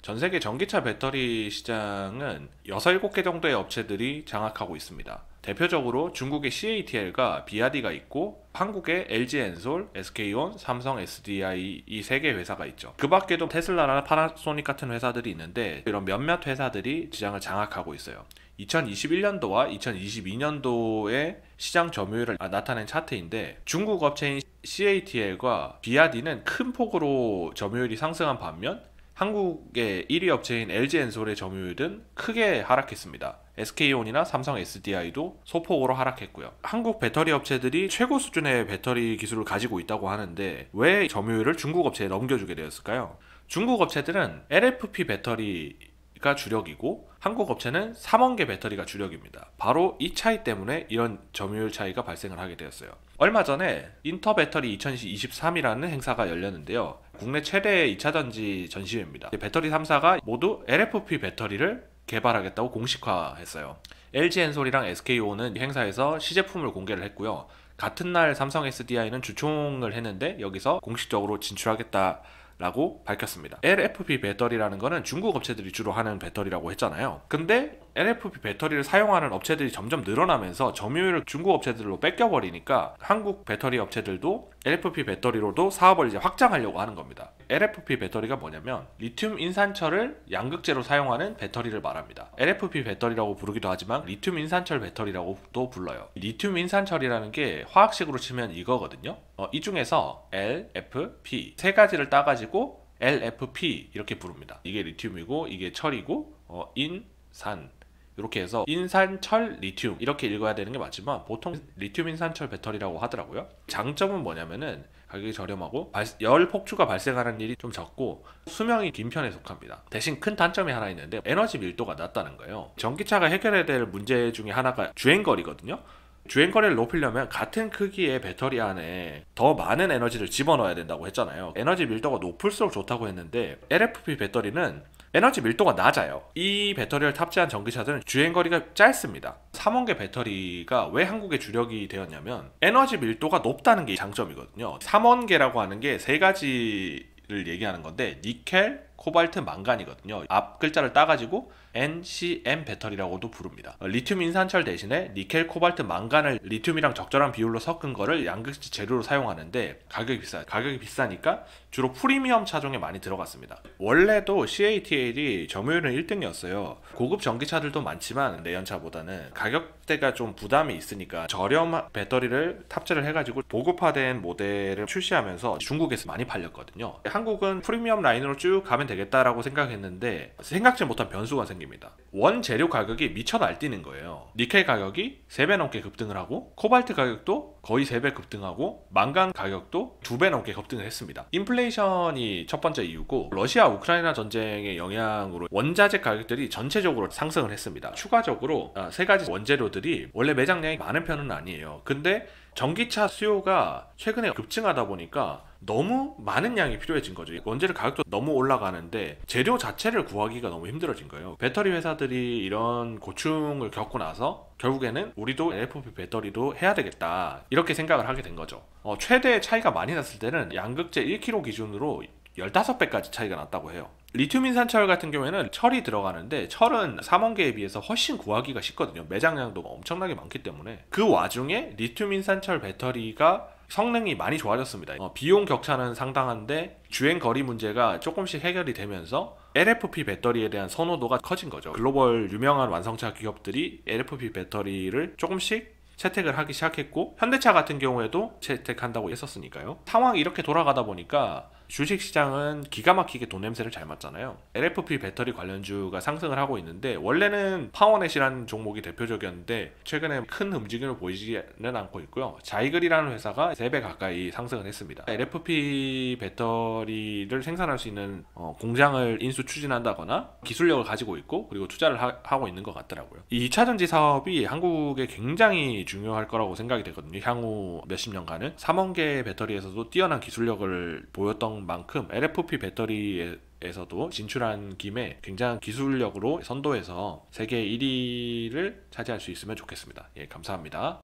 전 세계 전기차 배터리 시장은 6, 7개 정도의 업체들이 장악하고 있습니다. 대표적으로 중국의 CATL과 비아디가 있고 한국의 LG엔솔, SK온, 삼성 SDI 이 3개 회사가 있죠. 그 밖에도 테슬라나 파나소닉 같은 회사들이 있는데 이런 몇몇 회사들이 시장을 장악하고 있어요. 2021년도와 2022년도의 시장 점유율을 나타낸 차트인데 중국 업체인 CATL과 비아디는 큰 폭으로 점유율이 상승한 반면 한국의 1위 업체인 LG엔솔의 점유율은 크게 하락했습니다. SK온이나 삼성 SDI도 소폭으로 하락했고요. 한국 배터리 업체들이 최고 수준의 배터리 기술을 가지고 있다고 하는데 왜 점유율을 중국 업체에 넘겨주게 되었을까요? 중국 업체들은 LFP 배터리가 주력이고 한국 업체는 삼원계 배터리가 주력입니다. 바로 이 차이 때문에 이런 점유율 차이가 발생을 하게 되었어요. 얼마 전에 인터배터리 2023이라는 행사가 열렸는데요. 국내 최대의 2차전지 전시회입니다. 배터리 3사가 모두 LFP 배터리를 개발하겠다고 공식화했어요. LG엔솔이랑 SK온은 이 행사에서 시제품을 공개를 했고요. 같은 날 삼성 SDI는 주총을 했는데 여기서 공식적으로 진출하겠다라고 밝혔습니다. LFP 배터리라는 거는 중국 업체들이 주로 하는 배터리라고 했잖아요. 근데 LFP 배터리를 사용하는 업체들이 점점 늘어나면서 점유율을 중국 업체들로 뺏겨버리니까 한국 배터리 업체들도 LFP 배터리로도 사업을 이제 확장하려고 하는 겁니다. LFP 배터리가 뭐냐면 리튬 인산철을 양극재로 사용하는 배터리를 말합니다. LFP 배터리라고 부르기도 하지만 리튬 인산철 배터리라고도 불러요. 리튬 인산철이라는 게 화학식으로 치면 이거거든요. 이 중에서 L, F, P 세 가지를 따가지고 LFP 이렇게 부릅니다. 이게 리튬이고 이게 철이고 산 이렇게 해서 인산철 리튬 이렇게 읽어야 되는 게 맞지만 보통 리튬 인산철 배터리라고 하더라고요. 장점은 뭐냐면은 가격이 저렴하고 열 폭주가 발생하는 일이 좀 적고 수명이 긴 편에 속합니다. 대신 큰 단점이 하나 있는데 에너지 밀도가 낮다는 거예요. 전기차가 해결해야 될 문제 중에 하나가 주행거리거든요. 주행거리를 높이려면 같은 크기의 배터리 안에 더 많은 에너지를 집어넣어야 된다고 했잖아요. 에너지 밀도가 높을수록 좋다고 했는데 LFP 배터리는 에너지 밀도가 낮아요. 이 배터리를 탑재한 전기차들은 주행거리가 짧습니다. 삼원계 배터리가 왜 한국의 주력이 되었냐면 에너지 밀도가 높다는 게 장점이거든요. 삼원계라고 하는 게 세 가지를 얘기하는 건데 니켈, 코발트, 망간이거든요. 앞 글자를 따가지고 NCM 배터리라고도 부릅니다. 리튬 인산철 대신에 니켈, 코발트, 망간을 리튬이랑 적절한 비율로 섞은 거를 양극재 재료로 사용하는데 가격이 비싸요. 가격이 비싸니까 주로 프리미엄 차종에 많이 들어갔습니다. 원래도 CATL이 점유율은 1등이었어요. 고급 전기차들도 많지만 내연차보다는 가격대가 좀 부담이 있으니까 저렴한 배터리를 탑재를 해가지고 보급화된 모델을 출시하면서 중국에서 많이 팔렸거든요. 한국은 프리미엄 라인으로 쭉 가면 되겠다라고 생각했는데 생각지 못한 변수가 생깁니다. 원재료 가격이 미쳐 날뛰는 거예요. 니켈 가격이 3배 넘게 급등을 하고 코발트 가격도 거의 3배 급등하고 망간 가격도 2배 넘게 급등을 했습니다. 인플레이션이 첫 번째 이유고 러시아 우크라이나 전쟁의 영향으로 원자재 가격들이 전체적으로 상승을 했습니다. 추가적으로 세 가지 원재료들이 원래 매장량이 많은 편은 아니에요. 근데 전기차 수요가 최근에 급증하다 보니까 너무 많은 양이 필요해진 거죠. 원재료 가격도 너무 올라가는데 재료 자체를 구하기가 너무 힘들어진 거예요. 배터리 회사들이 이런 고충을 겪고 나서 결국에는 우리도 LFP 배터리도 해야 되겠다 이렇게 생각을 하게 된 거죠. 최대 차이가 많이 났을 때는 양극재 1kg 기준으로 15배까지 차이가 났다고 해요. 리튬 인산철 같은 경우에는 철이 들어가는데 철은 삼원계에 비해서 훨씬 구하기가 쉽거든요. 매장량도 엄청나게 많기 때문에 그 와중에 리튬 인산철 배터리가 성능이 많이 좋아졌습니다. 비용 격차는 상당한데 주행거리 문제가 조금씩 해결이 되면서 LFP 배터리에 대한 선호도가 커진 거죠. 글로벌 유명한 완성차 기업들이 LFP 배터리를 조금씩 채택을 하기 시작했고 현대차 같은 경우에도 채택한다고 했었으니까요. 상황이 이렇게 돌아가다 보니까 주식시장은 기가 막히게 돈 냄새를 잘 맡잖아요. LFP 배터리 관련주가 상승을 하고 있는데 원래는 파워넷이라는 종목이 대표적이었는데 최근에 큰 움직임을 보이지는 않고 있고요. 자이글이라는 회사가 3배 가까이 상승을 했습니다. LFP 배터리를 생산할 수 있는 공장을 인수 추진한다거나 기술력을 가지고 있고 그리고 투자를 하고 있는 것 같더라고요. 이 2차전지 사업이 한국에 굉장히 중요할 거라고 생각이 되거든요. 향후 몇십 년간은 삼원계 배터리에서도 뛰어난 기술력을 보였던 만큼 LFP 배터리에서도 진출한 김에 굉장한 기술력으로 선도해서 세계 1위를 차지할 수 있으면 좋겠습니다. 예, 감사합니다.